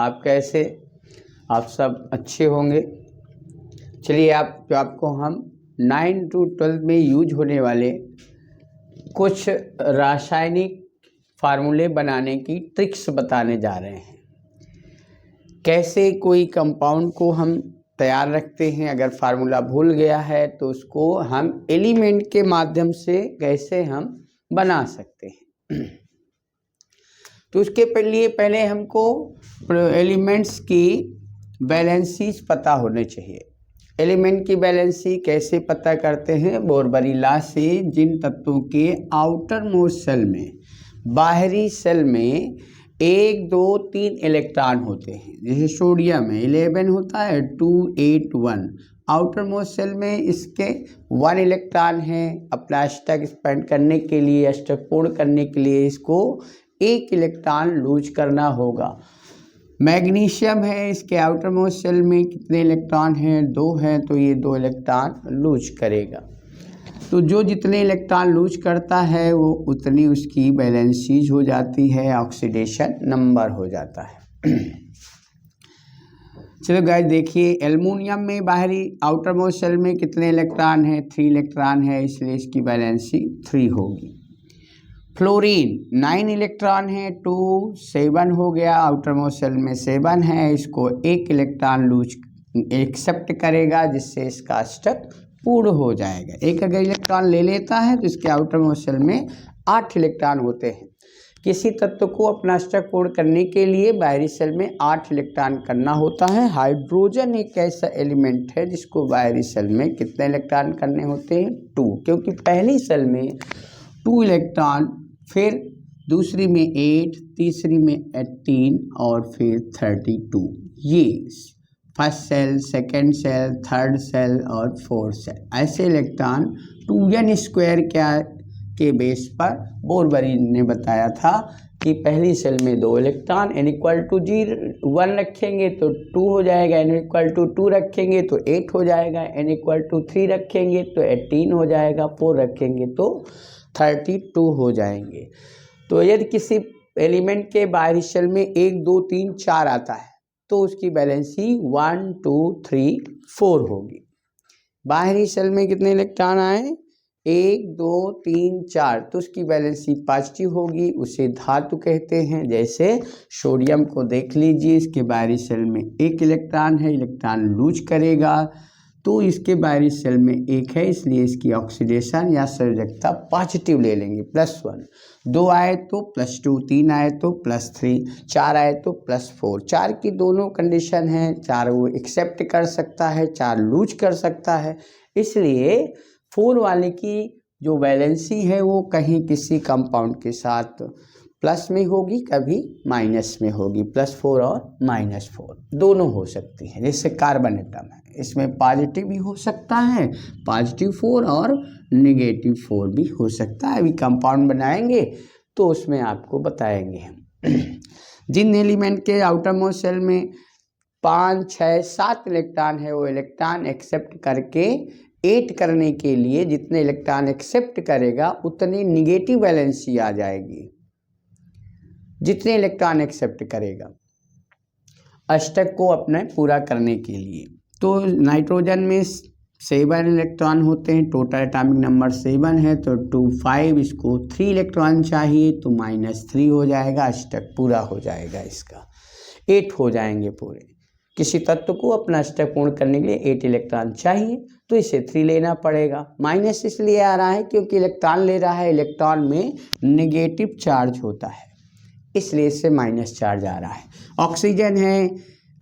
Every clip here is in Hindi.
आप कैसे? आप सब अच्छे होंगे। चलिए आपको हम 9 to 12 में यूज होने वाले कुछ रासायनिक फार्मूले बनाने की ट्रिक्स बताने जा रहे हैं। कैसे कोई कंपाउंड को हम तैयार रखते हैं, अगर फार्मूला भूल गया है तो उसको हम एलिमेंट के माध्यम से कैसे हम बना सकते हैं। तो उसके लिए पहले हमको एलिमेंट्स की वैलेंसीज पता होने चाहिए। एलिमेंट की वैलेंसी कैसे पता करते हैं? बोरबरी लॉ से जिन तत्वों के आउटर मोस्ट सेल में, बाहरी सेल में 1, 2, 3 इलेक्ट्रॉन होते हैं। जैसे सोडियम में 11 होता है, 2, 8, 1। आउटर मोस्ट सेल में इसके 1 इलेक्ट्रॉन है। अपना स्टैक एक्सपेंड करने के लिए, स्टैक पूर्ण करने के लिए इसको 1 इलेक्ट्रॉन लूज करना होगा। मैग्नीशियम है, इसके आउटर मोस्ट सेल में कितने इलेक्ट्रॉन हैं? 2 हैं, तो ये 2 इलेक्ट्रॉन लूज करेगा। तो जो जितने इलेक्ट्रॉन लूज करता है वो उतनी उसकी वैलेंसीज हो जाती है, ऑक्सीडेशन नंबर हो जाता है। चलो गाइस देखिए, एल्युमिनियम में बाहरी आउटर मोस्ट सेल में कितने इलेक्ट्रॉन हैं? 3 इलेक्ट्रॉन है, इसलिए इसकी वैलेंसी 3 होगी। फ्लोरीन 9 इलेक्ट्रॉन है, 2, 7 हो गया। आउटर मोस्ट सेल में 7 है, इसको 1 इलेक्ट्रॉन लूज एक्सेप्ट करेगा, जिससे इसका स्टक पूर्ण हो जाएगा। एक अगर इलेक्ट्रॉन ले लेता है तो इसके आउटर मोस्ट सेल में 8 इलेक्ट्रॉन होते हैं। किसी तत्व को अपना स्टक पूर्ण करने के लिए बाहरी सेल में 8 इलेक्ट्रॉन करना होता है। हाइड्रोजन एक ऐसा एलिमेंट है जिसको बाहरी सेल में कितने इलेक्ट्रॉन करने होते हैं? 2, क्योंकि पहली सेल में 2 इलेक्ट्रॉन, फिर दूसरी में 8, तीसरी में 18 और फिर 32। ये first shell, second shell, third shell और फोर्थ सेल, ऐसे इलेक्ट्रॉन 2n² क्या के बेस पर बोरबरी ने बताया था कि पहली सेल में 2 इलेक्ट्रॉन, n=1 रखेंगे तो 2 हो जाएगा, n=2 रखेंगे तो 8 हो जाएगा, n=3 रखेंगे तो 18 हो जाएगा, 4 रखेंगे तो 32 हो जाएंगे। तो यदि किसी एलिमेंट के बाहरी सेल में 1, 2, 3, 4 आता है तो उसकी वैलेंसी 1, 2, 3, 4 होगी। बाहरी सेल में कितने इलेक्ट्रॉन आए? 1, 2, 3, 4, तो उसकी वैलेंसी पॉजिटिव होगी। उसे धातु कहते हैं। जैसे सोडियम को देख लीजिए, इसके बाहरी सेल में 1 इलेक्ट्रॉन है, इलेक्ट्रॉन लूज करेगा तो इसके बाहरी सेल में 1 है, इसलिए इसकी ऑक्सीडेशन या संयोजकता पॉजिटिव ले लेंगे, +1। 2 आए तो +2, 3 आए तो +3, 4 आए तो +4। 4 की दोनों कंडीशन है, 4 वो एक्सेप्ट कर सकता है, 4 लूज कर सकता है, इसलिए 4 वाले की जो वैलेंसी है वो कहीं किसी कंपाउंड के साथ प्लस में होगी, कभी माइनस में होगी। +4 और -4 दोनों हो सकती है। जैसे कार्बन एटम है, इसमें पॉजिटिव भी हो सकता है, +4 और -4 भी हो सकता है। अभी कंपाउंड बनाएंगे तो उसमें आपको बताएंगे हम। जिन एलिमेंट के आउटर मोस्ट सेल में 5, 6, 7 इलेक्ट्रॉन है, वो इलेक्ट्रॉन एक्सेप्ट करके 8 करने के लिए जितने इलेक्ट्रॉन एक्सेप्ट करेगा उतनी निगेटिव वैलेंसी आ जाएगी, जितने इलेक्ट्रॉन एक्सेप्ट करेगा अष्टक को अपने पूरा करने के लिए। तो नाइट्रोजन में 7 इलेक्ट्रॉन होते हैं, टोटल एटॉमिक नंबर 7 है, तो 2, 5, इसको 3 इलेक्ट्रॉन चाहिए तो -3 हो जाएगा, अष्टक पूरा हो जाएगा। इसका 8 हो जाएंगे पूरे। किसी तत्व को अपना अष्टक पूर्ण करने के लिए 8 इलेक्ट्रॉन चाहिए तो इसे 3 लेना पड़ेगा। माइनस इसलिए आ रहा है क्योंकि इलेक्ट्रॉन ले रहा है, इलेक्ट्रॉन में नेगेटिव चार्ज होता है, इसलिए इससे माइनस चार्ज आ रहा है। ऑक्सीजन है,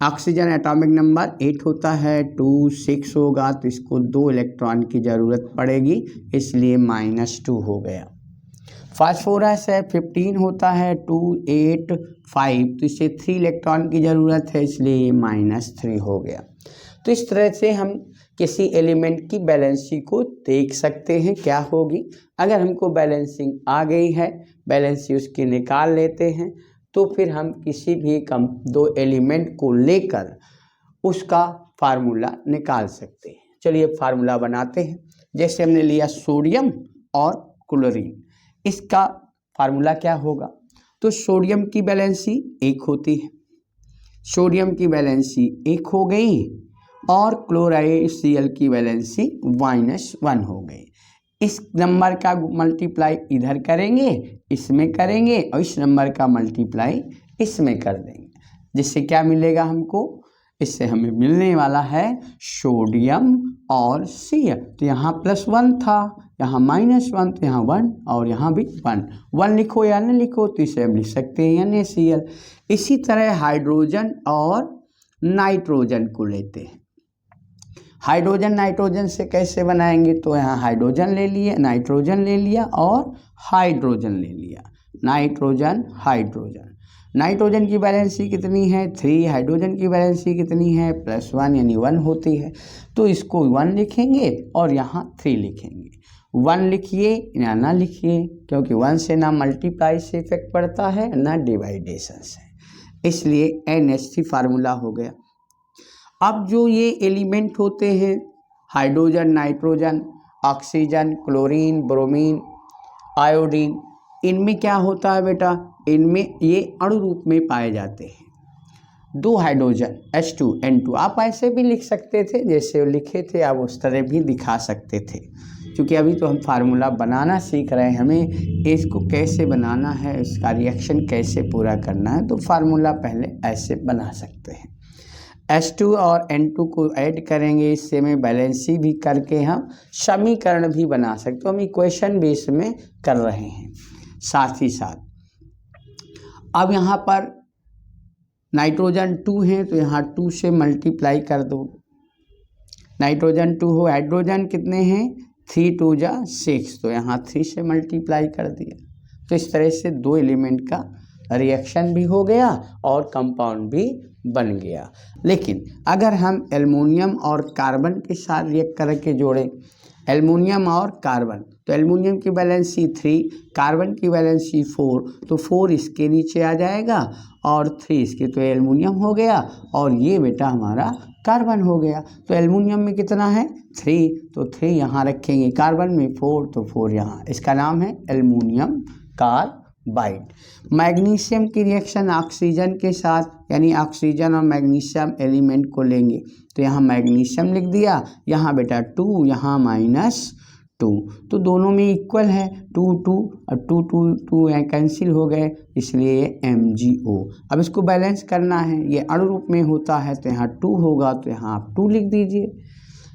ऑक्सीजन एटॉमिक नंबर 8 होता है, 2, 6 होगा तो इसको 2 इलेक्ट्रॉन की ज़रूरत पड़ेगी, इसलिए -2 हो गया। फास्फोरस है, 15 होता है, 2, 8, 5, तो इसे 3 इलेक्ट्रॉन की ज़रूरत है, इसलिए -3 हो गया। तो इस तरह से हम किसी एलिमेंट की बैलेंसिंग को देख सकते हैं क्या होगी। अगर हमको बैलेंसिंग आ गई है, बैलेंसी उसकी निकाल लेते हैं, तो फिर हम किसी भी 2 एलिमेंट को लेकर उसका फार्मूला निकाल सकते हैं। चलिए फार्मूला बनाते हैं। जैसे हमने लिया सोडियम और क्लोरीन, इसका फार्मूला क्या होगा? तो सोडियम की बैलेंसी 1 होती है, सोडियम की वैलेंसी 1 हो गई और क्लोराइड Cl की वैलेंसी -1 हो गई। इस नंबर का मल्टीप्लाई इधर करेंगे, इसमें करेंगे और इस नंबर का मल्टीप्लाई इसमें कर देंगे, जिससे क्या मिलेगा हमको, इससे हमें मिलने वाला है सोडियम और Cl। तो यहाँ +1 था, यहाँ -1, तो यहाँ 1 और यहाँ भी 1 लिखो या न लिखो, तो इसे हम लिख सकते हैं NaCl। इसी तरह हाइड्रोजन और नाइट्रोजन को लेते हैं। हाइड्रोजन नाइट्रोजन से कैसे बनाएंगे, तो यहाँ हाइड्रोजन ले लिए, नाइट्रोजन ले लिया और हाइड्रोजन ले लिया, नाइट्रोजन हाइड्रोजन। नाइट्रोजन की वैलेंसी कितनी है 3, हाइड्रोजन की वैलेंसी कितनी है +1 यानी 1 होती है। तो इसको 1 लिखेंगे और यहाँ 3 लिखेंगे। 1 लिखिए या ना लिखिए, क्योंकि 1 से ना मल्टीप्लाई से इफेक्ट पड़ता है ना डिवाइडेशन से, इसलिए NH3 फार्मूला हो गया। अब जो ये एलिमेंट होते हैं hydrogen, nitrogen, oxygen, chlorine, bromine, iodine, इनमें क्या होता है बेटा, इनमें ये अणु रूप में पाए जाते हैं। 2 हाइड्रोजन H2N2, आप ऐसे भी लिख सकते थे जैसे लिखे थे, आप उस तरह भी दिखा सकते थे। क्योंकि अभी तो हम फार्मूला बनाना सीख रहे हैं, हमें इसको कैसे बनाना है, इसका रिएक्शन कैसे पूरा करना है, तो फार्मूला पहले ऐसे बना सकते हैं। H2 और N2 को ऐड करेंगे, इससे में बैलेंसी भी करके हम समीकरण भी बना सकते, हम इक्वेशन भी इसमें कर रहे हैं साथ ही साथ। अब यहाँ पर नाइट्रोजन 2 है तो यहाँ 2 से मल्टीप्लाई कर दो, नाइट्रोजन 2 हो, हाइड्रोजन कितने हैं 3 2 जा 6, तो यहाँ 3 से मल्टीप्लाई कर दिया। तो इस तरह से 2 एलिमेंट का रिएक्शन भी हो गया और कंपाउंड भी बन गया। लेकिन अगर हम एल्युमिनियम और कार्बन के साथ रिएक्ट करके जोड़ें, एल्युमिनियम और कार्बन, तो एल्युमिनियम की वैलेंसी 3, कार्बन की वैलेंसी 4, तो 4 इसके नीचे आ जाएगा और 3 इसके, तो एल्युमिनियम हो गया और ये बेटा हमारा कार्बन हो गया। तो एल्युमिनियम में कितना है 3, तो 3 यहाँ रखेंगे, कार्बन में 4, तो 4 यहाँ, इसका नाम है एल्युमिनियम कार्बाइड। मैग्नीशियम की रिएक्शन ऑक्सीजन के साथ, यानी ऑक्सीजन और मैग्नीशियम एलिमेंट को लेंगे, तो यहाँ मैग्नीशियम लिख दिया, यहाँ बेटा 2, यहाँ -2, तो दोनों में इक्वल है, 2 2 और 2 2 2 यहाँ कैंसिल हो गए, इसलिए ये MgO। अब इसको बैलेंस करना है, ये अणु रूप में होता है तो यहाँ 2 होगा, तो यहाँ आप 2 लिख दीजिए,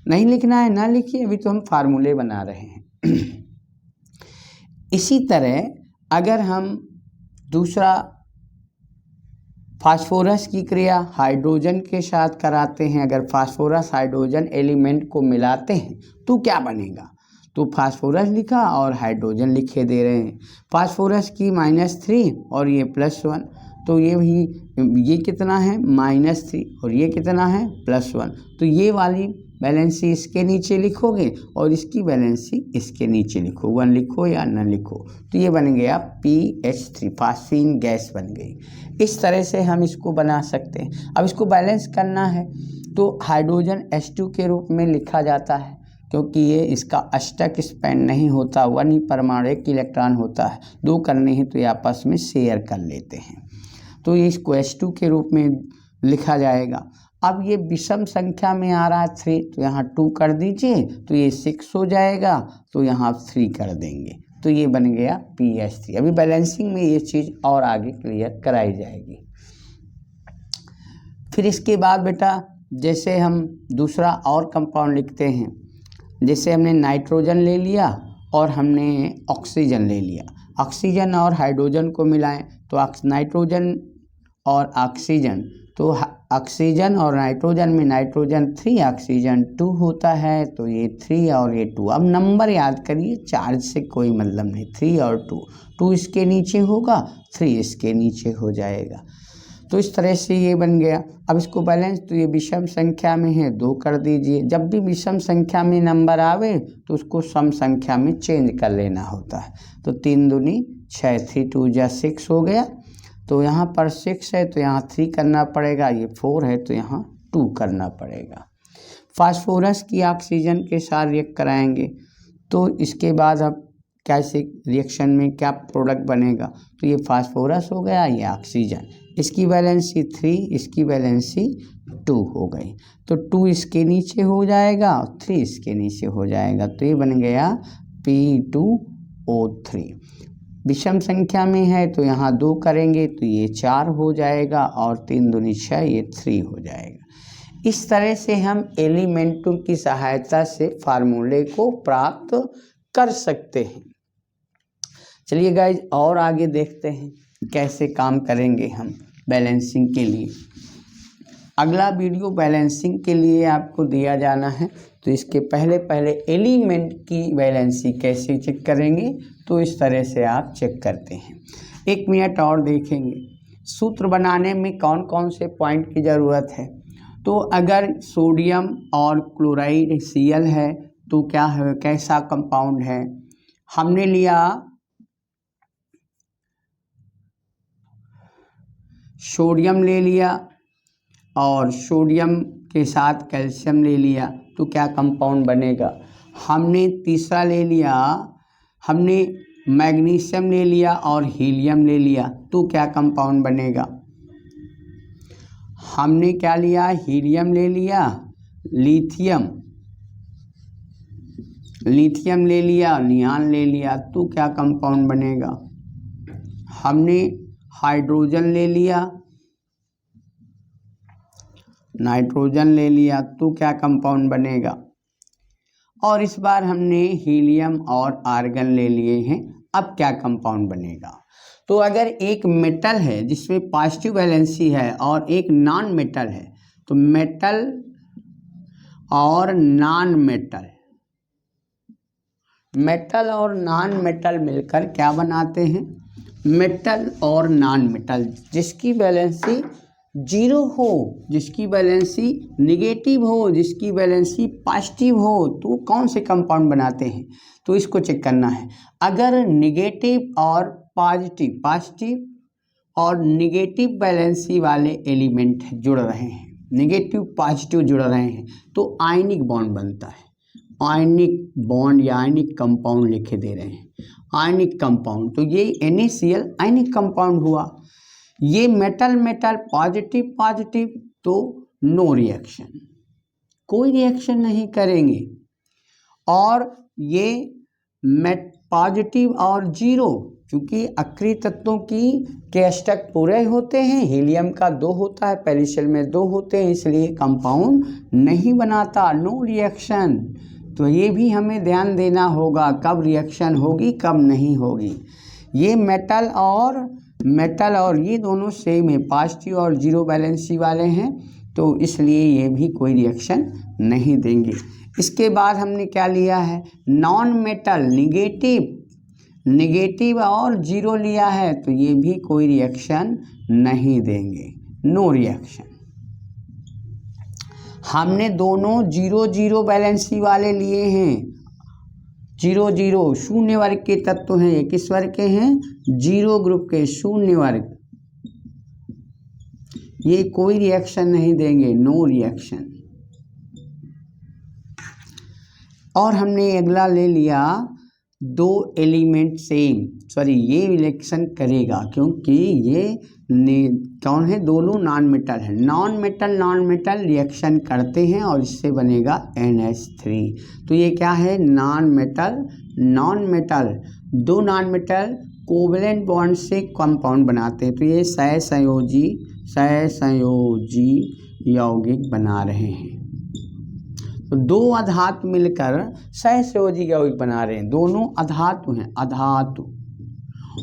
नहीं लिखना है ना लिखिए, अभी तो हम फार्मूले बना रहे हैं। इसी तरह अगर हम दूसरा फास्फोरस की क्रिया हाइड्रोजन के साथ कराते हैं, अगर फास्फोरस हाइड्रोजन एलिमेंट को मिलाते हैं तो क्या बनेगा, तो फास्फोरस लिखा और हाइड्रोजन लिखे दे रहे हैं, फास्फोरस की -3 और ये +1, तो ये कितना है -3 और ये कितना है +1, तो ये वाली बैलेंसी इसके नीचे लिखोगे और इसकी बैलेंसी इसके नीचे लिखो, 1 लिखो या न लिखो, तो ये बन गया PH3, फास्फीन गैस बन गई। इस तरह से हम इसको बना सकते हैं। अब इसको बैलेंस करना है तो हाइड्रोजन H2 के रूप में लिखा जाता है, क्योंकि ये इसका अष्टक स्पैन नहीं होता, 1 ही परमाणु 1 इलेक्ट्रॉन होता है, 2 करने हैं तो ये आपस में शेयर कर लेते हैं, तो ये इसको H2 के रूप में लिखा जाएगा। अब ये विषम संख्या में आ रहा है 3, तो यहाँ 2 कर दीजिए, तो ये 6 हो जाएगा, तो यहाँ 3 कर देंगे, तो ये बन गया PH3। अभी बैलेंसिंग में ये चीज़ और आगे क्लियर कराई जाएगी। फिर इसके बाद बेटा जैसे हम दूसरा और कंपाउंड लिखते हैं, जैसे हमने नाइट्रोजन ले लिया और हमने ऑक्सीजन ले लिया, ऑक्सीजन और हाइड्रोजन को मिलाएं तो नाइट्रोजन और ऑक्सीजन, तो ऑक्सीजन और नाइट्रोजन में नाइट्रोजन 3 ऑक्सीजन 2 होता है, तो ये 3 और ये 2। अब नंबर याद करिए, चार्ज से कोई मतलब नहीं, 3 और 2 इसके नीचे होगा, 3 इसके नीचे हो जाएगा, तो इस तरह से ये बन गया। अब इसको बैलेंस, तो ये विषम संख्या में है 2 कर दीजिए, जब भी विषम संख्या में नंबर आवे तो उसको सम संख्या में चेंज कर लेना होता है, तो 3 दूनी 6, 3 2 जा 6 हो गया, तो यहाँ पर 6 है तो यहाँ 3 करना पड़ेगा, ये 4 है तो यहाँ 2 करना पड़ेगा। फास्फोरस की ऑक्सीजन के साथ रिएक्ट कराएंगे, तो इसके बाद अब कैसे रिएक्शन में क्या प्रोडक्ट बनेगा, तो ये फास्फोरस हो गया, ये ऑक्सीजन, इसकी वैलेंसी 3, इसकी वैलेंसी 2 हो गई। तो 2 इसके नीचे हो जाएगा और 3 इसके नीचे हो जाएगा। तो ये बन गया P2O3। विषम संख्या में है तो यहाँ 2 करेंगे तो ये 4 हो जाएगा और 3 दूनी 6, ये 3 हो जाएगा। इस तरह से हम एलिमेंटों की सहायता से फार्मूले को प्राप्त कर सकते हैं। चलिए गाइज और आगे देखते हैं कैसे काम करेंगे हम बैलेंसिंग के लिए। अगला वीडियो बैलेंसिंग के लिए आपको दिया जाना है, तो इसके पहले एलिमेंट की बैलेंसी कैसे चेक करेंगे, तो इस तरह से आप चेक करते हैं। 1 मिनट और देखेंगे। सूत्र बनाने में कौन कौन से पॉइंट की ज़रूरत है। तो अगर सोडियम और क्लोराइड Cl है तो क्या है, कैसा कंपाउंड है। हमने लिया सोडियम ले लिया और सोडियम के साथ कैल्शियम ले लिया तो क्या कंपाउंड बनेगा। हमने तीसरा ले लिया, हमने मैग्नीशियम ले लिया और हीलियम ले लिया तो क्या कंपाउंड बनेगा। हमने क्या लिया, हीलियम ले लिया, लिथियम ले लिया, नियान ले लिया तो क्या कंपाउंड बनेगा। हमने हाइड्रोजन ले लिया, नाइट्रोजन ले लिया तो क्या कंपाउंड बनेगा। और इस बार हमने हीलियम और आर्गन ले लिए हैं, अब क्या कंपाउंड बनेगा। तो अगर एक मेटल है जिसमें पॉजिटिव वैलेंसी है और एक नॉन मेटल है, तो मेटल और नॉन मेटल, मेटल और नॉन मेटल मिलकर क्या बनाते हैं, मेटल और नॉन मेटल जिसकी वैलेंसी 0 हो, जिसकी वैलेंसी नेगेटिव हो, जिसकी वैलेंसी पॉजिटिव हो, तो कौन से कंपाउंड बनाते हैं। तो इसको चेक करना है। अगर नेगेटिव और पॉजिटिव और नेगेटिव वैलेंसी वाले एलिमेंट जुड़ रहे हैं, नेगेटिव पॉजिटिव जुड़ रहे हैं, तो आयनिक बॉन्ड बनता है। आयनिक बॉन्ड या आयनिक कंपाउंड लिखे दे रहे हैं, आयनिक कंपाउंड। तो ये NaCl आयनिक कंपाउंड हुआ। ये मेटल पॉजिटिव तो नो रिएक्शन, कोई रिएक्शन नहीं करेंगे। और ये पॉजिटिव और 0, क्योंकि अक्रिय तत्वों के अष्टक पूरे होते हैं, हीलियम का 2 होता है, पेरिशियल में 2 होते हैं, इसलिए कंपाउंड नहीं बनाता, नो रिएक्शन। तो ये भी हमें ध्यान देना होगा कब रिएक्शन होगी कब नहीं होगी। ये मेटल और ये दोनों सेम है, पॉजिटिव और 0 वैलेंसी वाले हैं, तो इसलिए ये भी कोई रिएक्शन नहीं देंगे। इसके बाद हमने क्या लिया है, नॉन मेटल नेगेटिव और 0 लिया है, तो ये भी कोई रिएक्शन नहीं देंगे, नो रिएक्शन। हमने दोनों 0 वैलेंसी वाले लिए हैं, 0 शून्य वर्ग के तत्व हैं। ये किस वर्ग के हैं, 0 ग्रुप के, शून्य वर्ग। ये कोई रिएक्शन नहीं देंगे, नो रिएक्शन। और हमने अगला ले लिया 2 एलिमेंट सेम, ये रिएक्शन करेगा क्योंकि ये कौन है, दोनों नॉन मेटल है। नॉन मेटल रिएक्शन करते हैं और इससे बनेगा NH3। तो ये क्या है, non metal 2 non metal covalent bond से कंपाउंड बनाते हैं, तो ये सहसंयोजी यौगिक बना रहे हैं। तो 2 अधातु मिलकर सहसंयोजी यौगिक बना रहे हैं, दोनों अधातु हैं, अधातु।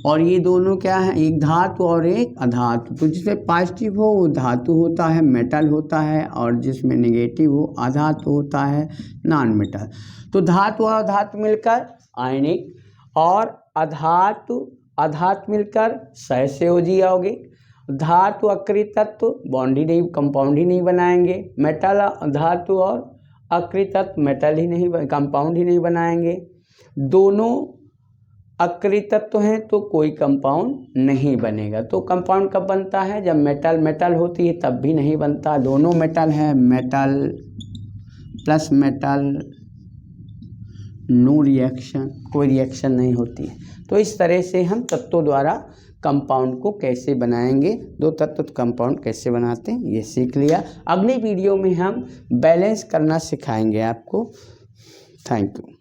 और ये दोनों क्या है, एक धातु और एक अधातु। तो जिसमें पॉजिटिव हो वो धातु होता है, मेटल होता है, और जिसमें नेगेटिव हो अधातु होता है, नॉन मेटल। तो धातु और अधातु मिलकर आयनिक, और अधातु मिलकर सहसंयोजी यौगिक। धातु अक्रिय तत्व बॉन्ड ही नहीं, कंपाउंड ही नहीं बनाएंगे। मेटल धातु और अक्रिय तत्व मेटल ही नहीं, कंपाउंड ही नहीं बनाएंगे। दोनों अक्रिय तत्व हैं तो कोई कंपाउंड नहीं बनेगा। तो कंपाउंड कब बनता है, जब मेटल होती है तब भी नहीं बनता। दोनों मेटल है, metal plus metal no reaction, कोई रिएक्शन नहीं होती है। तो इस तरह से हम तत्वों द्वारा कंपाउंड को कैसे बनाएंगे, दो तत्व कंपाउंड कैसे बनाते हैं ये सीख लिया। अगली वीडियो में हम बैलेंस करना सिखाएंगे आपको। Thank you.